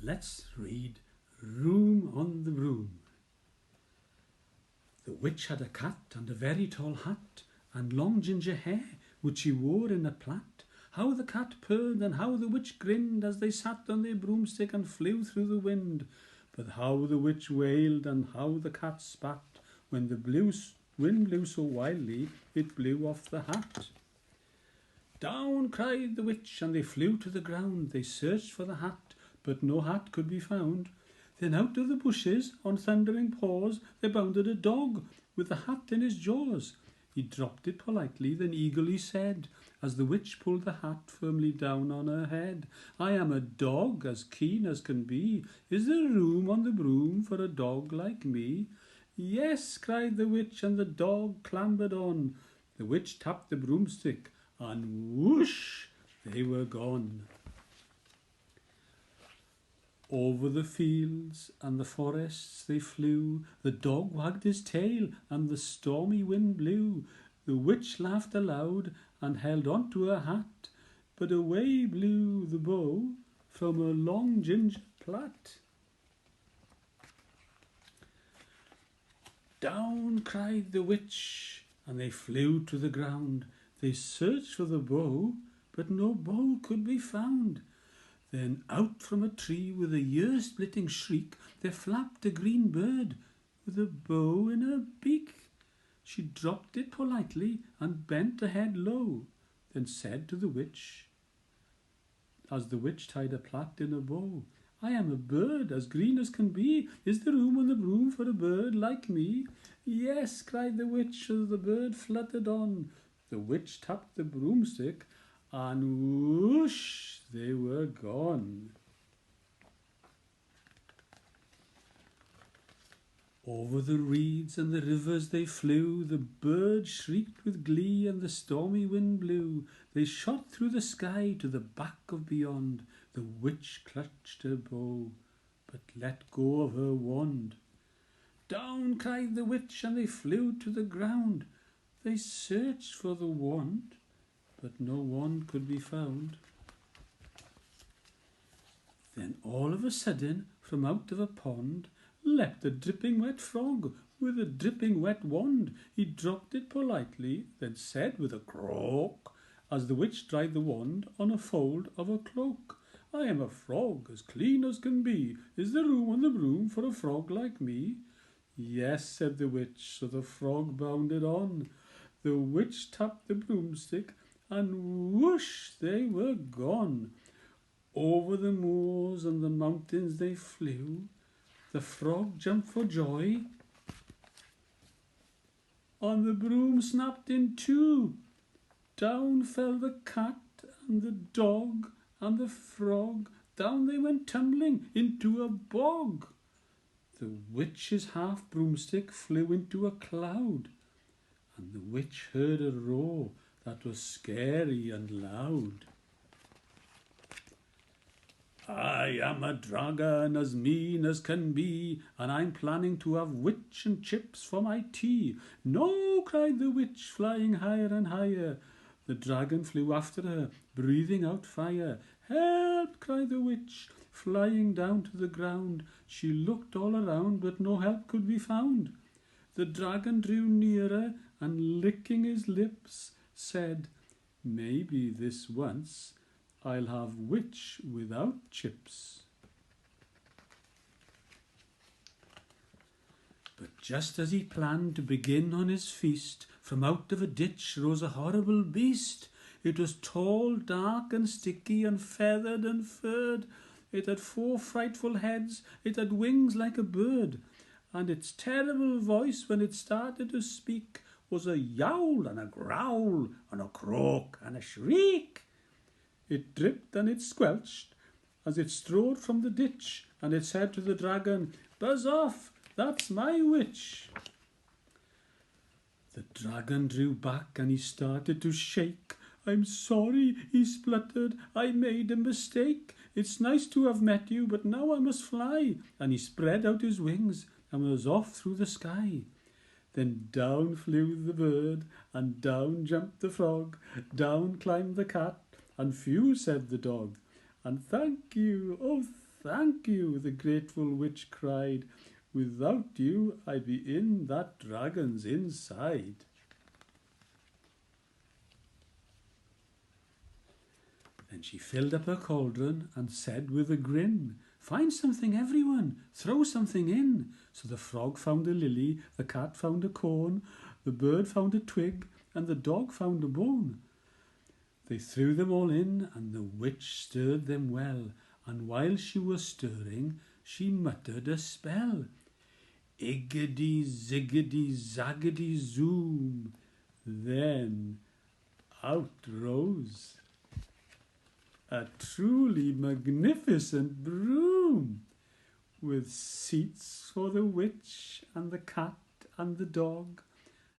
Let's read Room on the Broom. The witch had a cat and a very tall hat, and long ginger hair, which she wore in a plait. How the cat purred and how the witch grinned, as they sat on their broomstick and flew through the wind. But how the witch wailed and how the cat spat, when the wind blew so wildly it blew off the hat. Down cried the witch, and they flew to the ground. They searched for the hat, but no hat could be found. Then out of the bushes, on thundering paws, there bounded a dog, with the hat in his jaws. He dropped it politely, then eagerly said, as the witch pulled the hat firmly down on her head, "I am a dog, as keen as can be. Is there room on the broom for a dog like me?" "Yes," cried the witch, and the dog clambered on. The witch tapped the broomstick, and whoosh, they were gone. Over the fields and the forests they flew. The dog wagged his tail and the stormy wind blew. The witch laughed aloud and held on to her hat, but away blew the bow from her long ginger plait. Down cried the witch, and they flew to the ground. They searched for the bow, but no bow could be found. Then out from a tree with a ear-splitting shriek there flapped a green bird with a bow in her beak. She dropped it politely and bent her head low, then said to the witch, as the witch tied a plait in a bow, "I am a bird as green as can be. Is there room on the broom for a bird like me?" "Yes," cried the witch, as the bird fluttered on. The witch tapped the broomstick, and whoosh, they were gone. Over the reeds and the rivers they flew. The birds shrieked with glee, and the stormy wind blew. They shot through the sky to the back of beyond. The witch clutched her bow, but let go of her wand. Down cried the witch, and they flew to the ground. They searched for the wand, but no wand could be found. Then all of a sudden, from out of a pond, leapt a dripping wet frog with a dripping wet wand. He dropped it politely, then said with a croak, as the witch dried the wand on a fold of her cloak, "I am a frog as clean as can be. Is there room on the broom for a frog like me?" "Yes," said the witch, so the frog bounded on. The witch tapped the broomstick, and whoosh, they were gone. Over the moors and the mountains they flew. The frog jumped for joy, and the broom snapped in two. Down fell the cat and the dog and the frog. Down they went tumbling into a bog. The witch's half broomstick flew into a cloud, and the witch heard a roar that was scary and loud. "I am a dragon as mean as can be, and I'm planning to have witch and chips for my tea." "No," cried the witch, flying higher and higher. The dragon flew after her, breathing out fire. "Help!" cried the witch, flying down to the ground. She looked all around, but no help could be found. The dragon drew nearer, and licking his lips, said, "Maybe this once I'll have witch without chips." But just as he planned to begin on his feast, from out of a ditch rose a horrible beast. It was tall, dark and sticky, and feathered and furred. It had 4 frightful heads, it had wings like a bird, and its terrible voice when it started to speak was a yowl and a growl and a croak and a shriek. It dripped and it squelched as it strode from the ditch, and it said to the dragon, "Buzz off, that's my witch." The dragon drew back and he started to shake. "I'm sorry," he spluttered, "I made a mistake. It's nice to have met you, but now I must fly." And he spread out his wings and was off through the sky. Then down flew the bird, and down jumped the frog, down climbed the cat, and "Phew," said the dog, and "Thank you, oh thank you," the grateful witch cried. "Without you, I'd be in that dragon's inside." Then she filled up her cauldron and said with a grin, "Find something, everyone, throw something in." So the frog found a lily, the cat found a corn, the bird found a twig, and the dog found a bone. They threw them all in, and the witch stirred them well, and while she was stirring, she muttered a spell. Iggity, ziggity, zaggity, zoom. Then out rose a truly magnificent broom, with seats for the witch and the cat and the dog,